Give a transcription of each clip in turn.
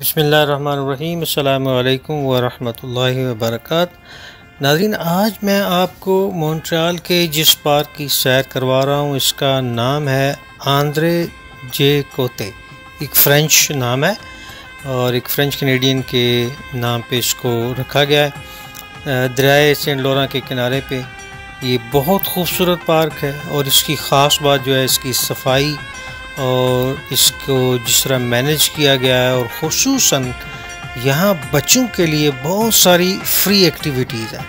बिस्मिल्लाहिर्रहमानिर्रहीम अस्सलामु अलैकुम वरहमतुल्लाहि वबरकातुहू। नाज़रीन, आज मैं आपको मॉन्ट्रियल के जिस पार्क की सैर करवा रहा हूँ इसका नाम है आंद्रे जे कोते। एक फ़्रेंच नाम है और एक फ़्रेंच कैनेडियन के नाम पे इसको रखा गया है। दरियाए सेंट लॉरेंस के किनारे पे ये बहुत खूबसूरत पार्क है और इसकी ख़ास बात जो है इसकी सफाई और इसको जिस तरह मैनेज किया गया है, और ख़ुसूसन यहाँ बच्चों के लिए बहुत सारी फ्री एक्टिविटीज़ हैं।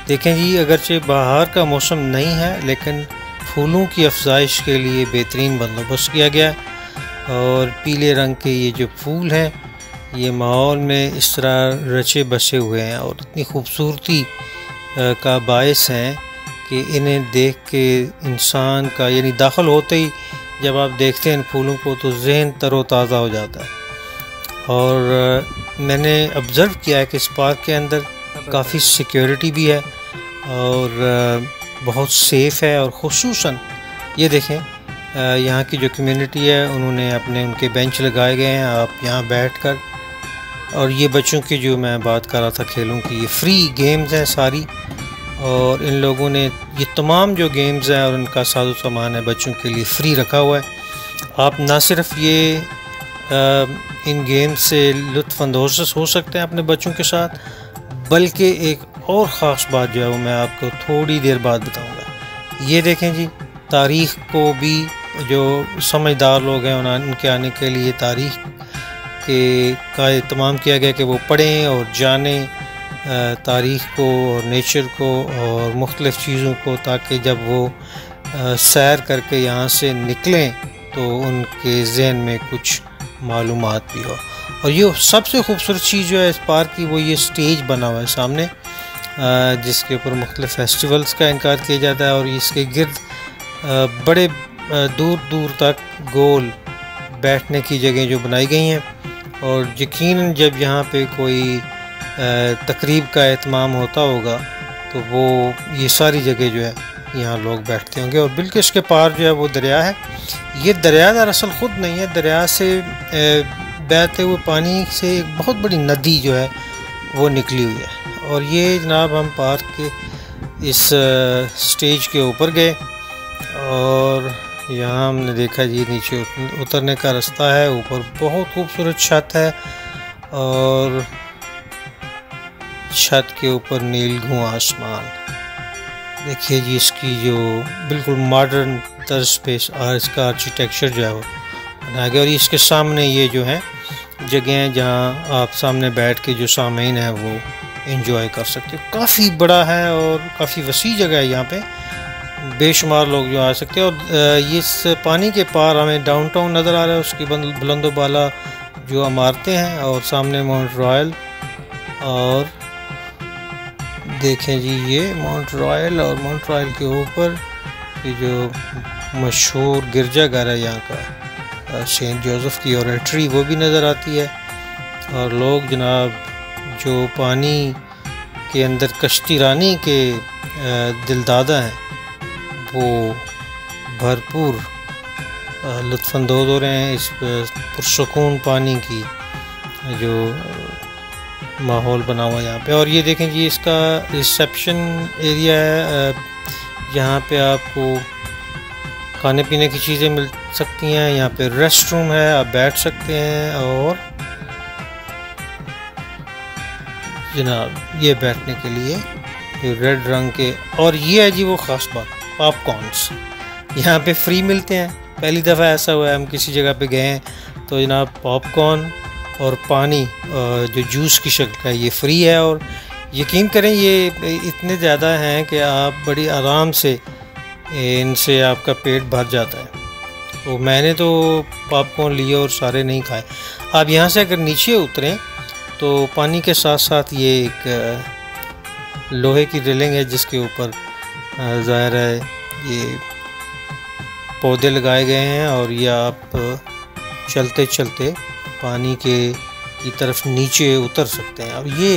देखें जी, अगरचे बाहर का मौसम नहीं है लेकिन फूलों की अफजाइश के लिए बेहतरीन बंदोबस्त किया गया है। और पीले रंग के ये जो फूल हैं ये माहौल में इस तरह रचे बसे हुए हैं और इतनी खूबसूरती का बायस हैं कि इन्हें देख के इंसान का यानी दाखिल होते ही जब आप देखते हैं इन फूलों को तो जहन तरोताज़ा हो जाता है। और मैंने ऑब्ज़र्व किया है कि इस पार्क के अंदर काफ़ी सिक्योरिटी भी है और बहुत सेफ़ है। और ख़ुसूसन ये देखें, यहाँ की जो कम्युनिटी है उन्होंने उनके बेंच लगाए गए हैं, आप यहाँ बैठकर, और ये बच्चों की जो मैं बात कर रहा था खेलों की, ये फ्री गेम्स हैं सारी। और इन लोगों ने ये तमाम जो गेम्स हैं और इनका साजो सामान है बच्चों के लिए फ्री रखा हुआ है। आप ना सिर्फ ये इन गेम्स से लुत्फ़अंदोज़ हो सकते हैं अपने बच्चों के साथ, बल्कि एक और ख़ास बात जो है वो मैं आपको थोड़ी देर बाद बताऊंगा। ये देखें जी, तारीख़ को भी जो समझदार लोग हैं उनके आने के लिए तारीख़ का एहतमाम किया गया कि वो पढ़ें और जानें तारीख़ को और नेचर को और मुख्तलिफ़ चीज़ों को, ताकि जब वो सैर करके यहाँ से निकलें तो उनके जहन में कुछ मालूमात भी हो। और ये सबसे खूबसूरत चीज़ जो है इस पार्क की वो ये स्टेज बना हुआ है सामने, जिसके ऊपर मुख्तलिफ़ फेस्टिवल्स का इनकार किया जाता है। और इसके गिर्द बड़े दूर दूर तक गोल बैठने की जगह जो बनाई गई हैं। और यकीनन जब यहाँ पे कोई तकरीब का एहतमाम होता होगा तो वो ये सारी जगह जो है यहाँ लोग बैठते होंगे। और बिल्कुल इसके पार जो है वो दरिया है। ये दरिया दरअसल ख़ुद नहीं है, दरिया से बहते हुए पानी से एक बहुत बड़ी नदी जो है वो निकली हुई है। और ये जनाब हम पार्क के इस स्टेज के ऊपर गए और यहाँ हमने देखा जी नीचे उतरने का रास्ता है, ऊपर बहुत खूबसूरत छत है और छत के ऊपर नीलगुं आसमान। देखिए जी, इसकी जो बिल्कुल मॉडर्न तर्ज पे इसका आर्किटेक्चर जो है वो बनाया गया। और इसके सामने ये जो है जगह हैं जहाँ आप सामने बैठ के जो सामीन है वो एंजॉय कर सकते हो। काफ़ी बड़ा है और काफ़ी वसी जगह है, यहाँ पे बेशुमार लोग जो आ सकते हैं। और इस पानी के पार हमें डाउनटाउन नज़र आ रहा है, उसकी बुलंदोबाला जो इमारतें हैं, और सामने मॉन्ट्रियल। और देखें जी, ये मॉन्ट्रियल और मॉन्ट्रियल के ऊपर ये जो मशहूर गिरजाघर है यहाँ का, सेंट जोसेफ की ऑरेटरी, वो भी नज़र आती है। और लोग जनाब जो पानी के अंदर कश्ती रानी के दिलदादा हैं वो भरपूर लुत्फ़अंदोज़ हो रहे हैं इस पुरसुकून पानी की जो माहौल बना हुआ है यहाँ पे। और ये देखें जी, इसका रिसेप्शन एरिया है, यहाँ पे आपको खाने पीने की चीज़ें मिल सकती हैं। यहाँ पे रेस्ट रूम है, आप बैठ सकते हैं। और जनाब ये बैठने के लिए जो रेड रंग के, और ये है जी वो ख़ास बात, पॉपकॉर्न्स यहाँ पे फ्री मिलते हैं। पहली दफ़ा ऐसा हुआ है हम किसी जगह पे गए हैं तो जनाब पॉपकॉर्न और पानी जो जूस की शक्ल का ये फ्री है। और यकीन करें ये इतने ज़्यादा हैं कि आप बड़ी आराम से इनसे आपका पेट भर जाता है। तो मैंने तो पॉपकॉर्न लिए और सारे नहीं खाए। आप यहाँ से अगर नीचे उतरें तो पानी के साथ साथ ये एक लोहे की रेलिंग है जिसके ऊपर ज़ाहिर है ये पौधे लगाए गए हैं, और ये आप चलते चलते पानी की तरफ नीचे उतर सकते हैं। और ये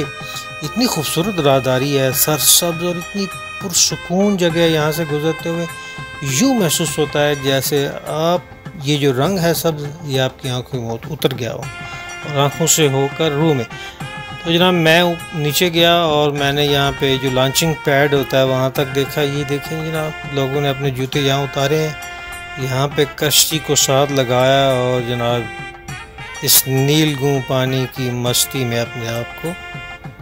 इतनी खूबसूरत राहदारी है, सरसब्ज और इतनी पुरसुकून जगह, यहाँ से गुजरते हुए यूँ महसूस होता है जैसे आप ये जो रंग है सब्ज़ ये आपकी आँखों में उतर गया हो। और आँखों से होकर रूह में। तो जनाब मैं नीचे गया और मैंने यहाँ पे जो लॉन्चिंग पैड होता है वहाँ तक देखा। ये देखें जनाब, लोगों ने अपने जूते यहाँ उतारे हैं, यहाँ पे कश्ती को साथ लगाया और जनाब इस नीलगूं पानी की मस्ती में अपने आप को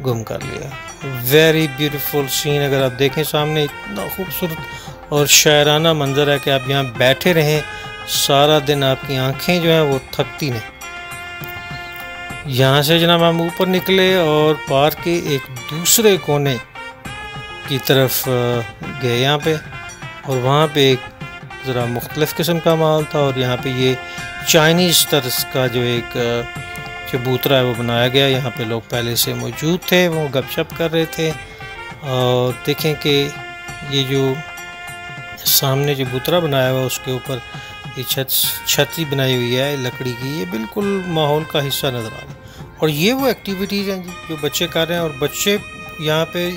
गुम कर लिया। वेरी ब्यूटीफुल सीन, अगर आप देखें सामने इतना खूबसूरत और शायराना मंजर है कि आप यहाँ बैठे रहें सारा दिन, आपकी आंखें जो हैं वो थकती नहीं। यहाँ से जनाब हम ऊपर निकले और पार्क के एक दूसरे कोने की तरफ गए यहाँ पे, और वहाँ पे एक ज़रा मुख्तलिफ़ किस्म का माहौल था। और यहाँ पे ये चाइनीज़ तर्ज का जो एक चबूतरा है वो बनाया गया। यहाँ पे लोग पहले से मौजूद थे, वो गपशप कर रहे थे। और देखें कि ये जो सामने चबूतरा बनाया हुआ है उसके ऊपर ये छतरी बनाई हुई है लकड़ी की, ये बिल्कुल माहौल का हिस्सा नज़र आ रहा है। और ये वो एक्टिविटीज़ हैं जो बच्चे कर रहे हैं, और बच्चे यहाँ पे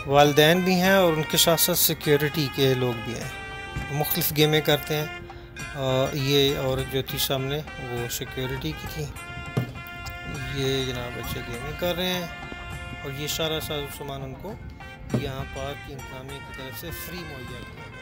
वालिदैन भी हैं और उनके साथ साथ सिक्योरिटी के लोग भी हैं, मुख्तलिफ़ गेमें करते हैं। ये औरत जो थी सामने वो सिक्योरिटी की थी। ये जनाब बच्चे गेमें कर रहे हैं, और ये सारा सामान उनको यहाँ पार्क की इंतज़ामिया की तरफ से फ्री मुहैया किया।